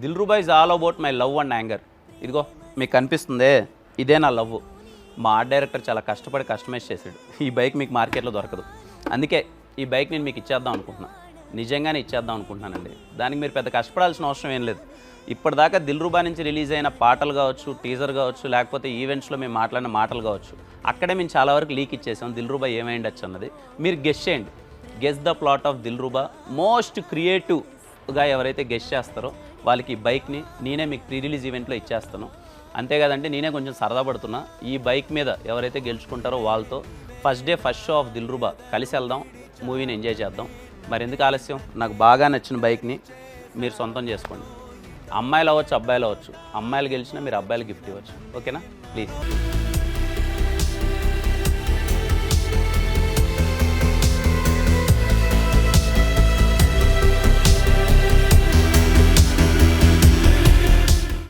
Dilruba is all about my love and anger. ఇదిగో మీకు కనిపిస్తుందే, ఇదే నా లవ్. మా ఆర్ట్ డైరెక్టర్ చాలా కష్టపడి కస్టమైజ్ చేశాడు. ఈ బైక్ మీకు మార్కెట్లో దొరకదు. అందుకే ఈ బైక్ నేను మీకు ఇచ్చేద్దాం అనుకుంటున్నాను. నిజంగానే ఇచ్చేద్దాం అనుకుంటున్నానండి. దానికి మీరు పెద్ద కష్టపడాల్సిన అవసరం ఏం లేదు. ఇప్పటిదాకా దిల్రుబా నుంచి రిలీజ్ అయిన పాటలు కావచ్చు, టీజర్ కావచ్చు, లేకపోతే ఈవెంట్స్లో మేము మాట్లాడిన మాటలు కావచ్చు, అక్కడే మేము చాలా వరకు లీక్ ఇచ్చేసాం దిల్రుబా ఏమైండొచ్చు అన్నది. మీరు గెస్ చేయండి. Guess the plot of Dilruba. Most క్రియేటివ్గా ఎవరైతే గెస్ చేస్తారో వాళ్ళకి ఈ బైక్ని నేనే మీకు ప్రీ రిలీజ్ ఈవెంట్లో ఇచ్చేస్తాను. అంతేకాదంటే నేనే కొంచెం సరదా పడుతున్నా. ఈ బైక్ మీద ఎవరైతే గెలుచుకుంటారో వాళ్ళతో first day first show off Dilruba కలిసి వెళ్దాం, మూవీని ఎంజాయ్ చేద్దాం. మరి ఎందుకు ఆలస్యం? నాకు బాగా నచ్చిన బైక్ని మీరు సొంతం చేసుకోండి. అమ్మాయిలు అవ్వచ్చు, అబ్బాయిలు అవ్వచ్చు. అమ్మాయిలు గెలిచినా మీరు అబ్బాయిలు గిఫ్ట్ ఇవ్వచ్చు. ఓకేనా? ప్లీజ్.